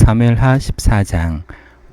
사무엘하 14장.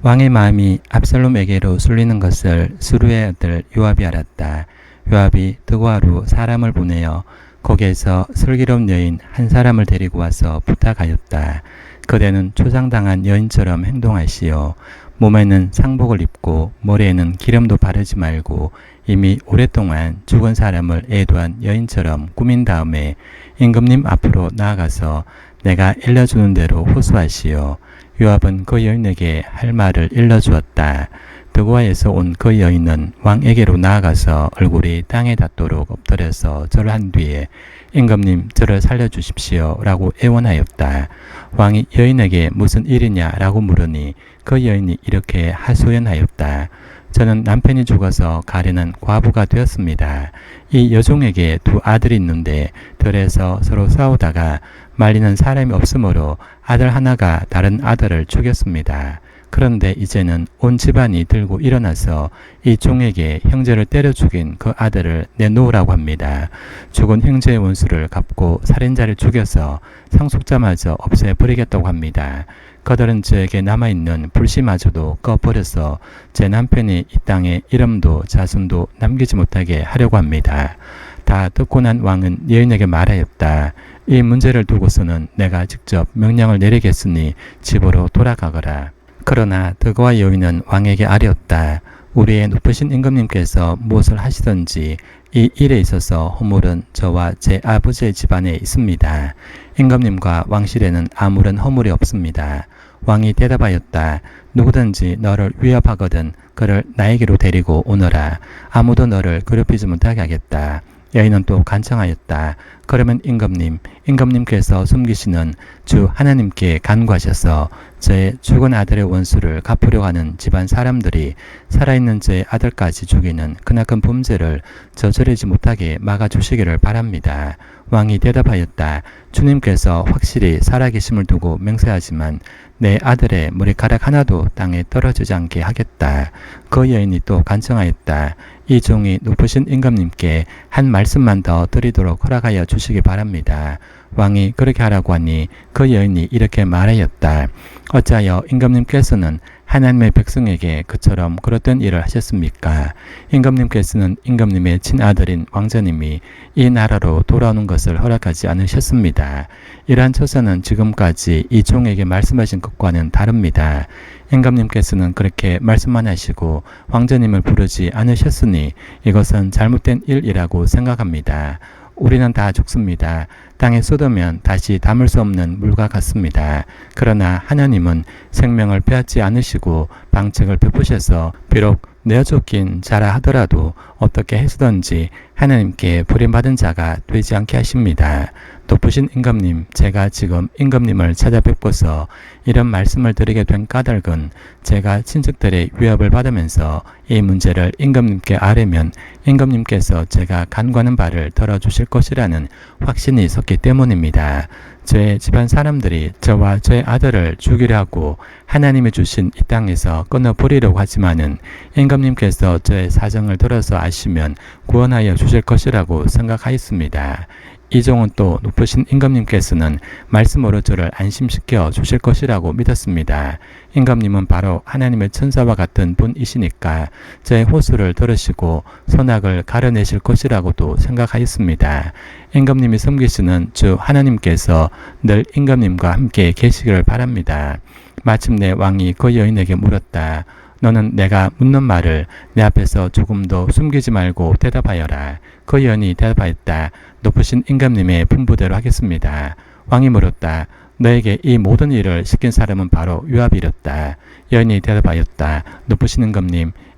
왕의 마음이 압살롬에게로 쏠리는 것을 수루의 아들 요압이 알았다. 요압이 드고아로 사람을 보내어 거기에서 슬기로운 여인 한 사람을 데리고 와서 부탁하였다. 그대는 초상당한 여인처럼 행동하시오. 몸에는 상복을 입고 머리에는 기름도 바르지 말고 이미 오랫동안 죽은 사람을 애도한 여인처럼 꾸민 다음에 임금님 앞으로 나아가서 내가 일러주는 대로 호소하시오. 요압은 그 여인에게 할 말을 일러주었다. 드고아에서 온 그 여인은 왕에게로 나아가서 얼굴이 땅에 닿도록 엎드려서 절을 한 뒤에 임금님 저를 살려주십시오 라고 애원하였다. 왕이 여인에게 무슨 일이냐 라고 물으니 그 여인이 이렇게 하소연하였다. 저는 남편이 죽어서 가련한 과부가 되었습니다. 이 여종에게 두 아들이 있는데 들에서 서로 싸우다가 말리는 사람이 없으므로 아들 하나가 다른 아들을 죽였습니다. 그런데 이제는 온 집안이 들고 일어나서 이 종에게 형제를 때려 죽인 그 아들을 내놓으라고 합니다. 죽은 형제의 원수를 갚고 살인자를 죽여서 상속자마저 없애버리겠다고 합니다. 그들은 저에게 남아있는 불씨마저도 꺼버려서 제 남편이 이 땅에 이름도 자손도 남기지 못하게 하려고 합니다. 다 듣고 난 왕은 여인에게 말하였다. 이 문제를 두고서는 내가 직접 명령을 내리겠으니 집으로 돌아가거라. 그러나 드고아 여인은 왕에게 아뢰었다. 우리의 높으신 임금님께서 무엇을 하시든지 이 일에 있어서 허물은 저와 제 아버지의 집안에 있습니다. 임금님과 왕실에는 아무런 허물이 없습니다. 왕이 대답하였다. 누구든지 너를 위협하거든 그를 나에게로 데리고 오너라. 아무도 너를 괴롭히지 못하게 하겠다. 여인은 또 간청하였다. 그러면 임금님께서 숨기시는 주 하나님께 간구하셔서 저의 죽은 아들의 원수를 갚으려 하는 집안 사람들이 살아있는 저의 아들까지 죽이는 크나큰 범죄를 저지르지 못하게 막아주시기를 바랍니다. 왕이 대답하였다. 주님께서 확실히 살아계심을 두고 맹세하지만 내 아들의 머리카락 하나도 땅에 떨어지지 않게 하겠다. 그 여인이 또 간청하였다. 이 종이 높으신 임금님께 한 말씀만 더 드리도록 허락하여 주시기 바랍니다. 왕이 그렇게 하라고 하니 그 여인이 이렇게 말하였다. 어찌하여 임금님께서는 하나님의 백성에게 그처럼 그릇된 일을 하셨습니까? 임금님께서는 임금님의 친아들인 왕자님이 이 나라로 돌아오는 것을 허락하지 않으셨습니다. 이러한 처사는 지금까지 이 종에게 말씀하신 것과는 다릅니다. 임금님께서는 그렇게 말씀만 하시고 왕자님을 부르지 않으셨으니 이것은 잘못된 일이라고 생각합니다. 우리는 다 죽습니다. 땅에 쏟으면 다시 담을 수 없는 물과 같습니다. 그러나 하나님은 생명을 빼앗지 않으시고 방책을 베푸셔서 비록 내어쫓긴 자라 하더라도 어떻게 해서든지 하나님께 버림받은 자가 되지 않게 하십니다. 높으신 임금님, 제가 지금 임금님을 찾아뵙고서 이런 말씀을 드리게 된 까닭은 제가 친척들의 위협을 받으면서 이 문제를 임금님께 아뢰면 임금님께서 제가 간구하는 바를 들어주실 것이라는 확신이 섰기 때문입니다. 저의 집안 사람들이 저와 저의 아들을 죽이려 하고 하나님이 주신 이 땅에서 끊어버리려고 하지만은 임금님께서 저의 사정을 들어서 아시면 구원하여 주실 것이라고 생각하였습니다. 이 종은 또 높으신 임금님께서는 말씀으로 저를 안심시켜 주실 것이라고 믿었습니다. 임금님은 바로 하나님의 천사와 같은 분이시니까 저의 호소를 들으시고 선악을 가려내실 것이라고도 생각하였습니다. 임금님이 섬기시는 주 하나님께서 늘 임금님과 함께 계시기를 바랍니다. 마침내 왕이 그 여인에게 물었다. 너는 내가 묻는 말을 내 앞에서 조금도 숨기지 말고 대답하여라. 그 여인이 대답하였다. 높으신 임금님의 분부대로 하겠습니다. 왕이 물었다. 너에게 이 모든 일을 시킨 사람은 바로 요압이었다. 여인이 대답하였다. 높으신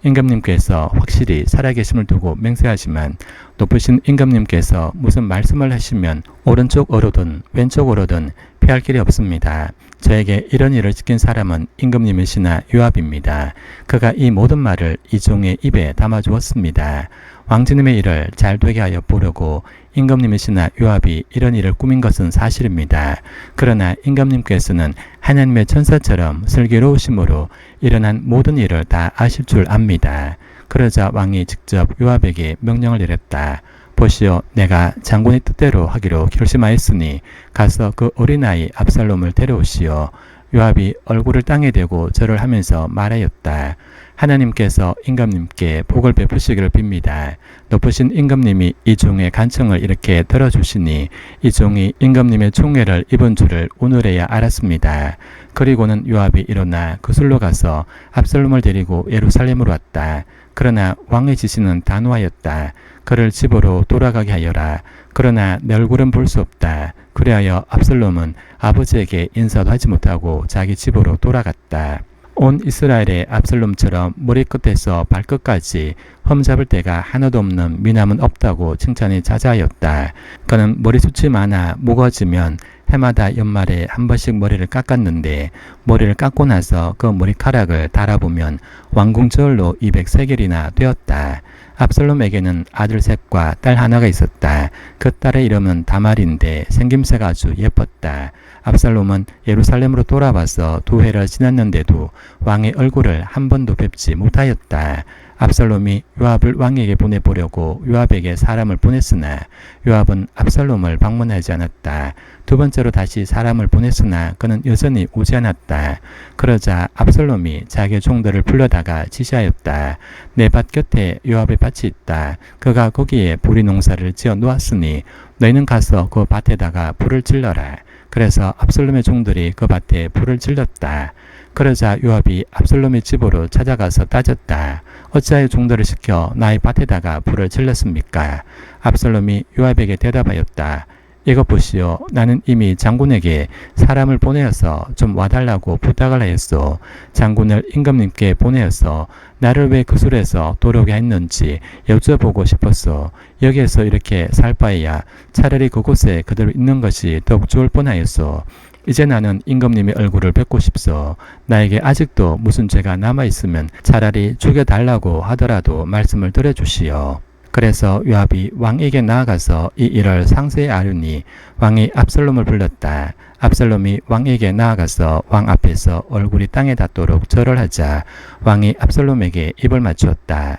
임금님께서 확실히 살아계심을 두고 맹세하지만 높으신 임금님께서 무슨 말씀을 하시면 오른쪽으로든 왼쪽으로든 피할 길이 없습니다. 저에게 이런 일을 시킨 사람은 임금님이시나 요압입니다. 그가 이 모든 말을 이 종의 입에 담아주었습니다. 왕자님의 일을 잘 되게 하여 보려고 임금님이시나 요압이 이런 일을 꾸민 것은 사실입니다. 그러나 임금님께서는 하나님의 천사처럼 슬기로우심으로 일어난 모든 일을 다 아실 줄 압니다. 그러자 왕이 직접 요압에게 명령을 내렸다. 보시오, 내가 장군의 뜻대로 하기로 결심하였으니 가서 그 어린아이 압살롬을 데려오시오. 요압이 얼굴을 땅에 대고 절을 하면서 말하였다. 하나님께서 임금님께 복을 베푸시기를 빕니다. 높으신 임금님이 이 종의 간청을 이렇게 들어주시니 이 종이 임금님의 총애를 입은 줄을 오늘에야 알았습니다. 그리고는 요압이 일어나 그술로 가서 압살롬을 데리고 예루살렘으로 왔다. 그러나 왕의 지시는 단호하였다. 그를 집으로 돌아가게 하여라. 그러나 내 얼굴은 볼 수 없다. 그리하여 압살롬은 아버지에게 인사도 하지 못하고 자기 집으로 돌아갔다. 온 이스라엘의 압살롬처럼 머리끝에서 발끝까지 흠잡을 데가 하나도 없는 미남은 없다고 칭찬이 자자하였다. 그는 머리숱이 많아 무거워지면 해마다 연말에 한 번씩 머리를 깎았는데 머리를 깎고 나서 그 머리카락을 달아보면 왕궁저울로 200세겔이나 되었다. 압살롬에게는 아들 셋과 딸 하나가 있었다. 그 딸의 이름은 다말인데 생김새가 아주 예뻤다. 압살롬은 예루살렘으로 돌아와서 2해를 지났는데도 왕의 얼굴을 한 번도 뵙지 못하였다. 압살롬이 요압을 왕에게 보내보려고 요압에게 사람을 보냈으나 요압은 압살롬을 방문하지 않았다. 두 번째로 다시 사람을 보냈으나 그는 여전히 오지 않았다. 그러자 압살롬이 자기 종들을 불러다가 지시하였다. 내 밭 곁에 요압의 밭이 있다. 그가 거기에 보리 농사를 지어 놓았으니 너희는 가서 그 밭에다가 불을 질러라. 그래서 압살롬의 종들이 그 밭에 불을 질렀다. 그러자 요압이 압살롬의 집으로 찾아가서 따졌다. 어찌하여 종들을 시켜 나의 밭에다가 불을 질렀습니까? 압살롬이 요압에게 대답하였다. 이것 보시오. 나는 이미 장군에게 사람을 보내어서 좀 와달라고 부탁을 하였소. 장군을 임금님께 보내어서 나를 왜 그술에서 돌아오게 했는지 여쭤보고 싶었소. 여기에서 이렇게 살 바에야 차라리 그곳에 그대로 있는 것이 더욱 좋을 뻔하였소. 이제 나는 임금님의 얼굴을 뵙고 싶소. 나에게 아직도 무슨 죄가 남아있으면 차라리 죽여달라고 하더라도 말씀을 들어주시오. 그래서 요압이 왕에게 나아가서 이 일을 상세히 아뢰니 왕이 압살롬을 불렀다. 압살롬이 왕에게 나아가서 왕 앞에서 얼굴이 땅에 닿도록 절을 하자 왕이 압살롬에게 입을 맞추었다.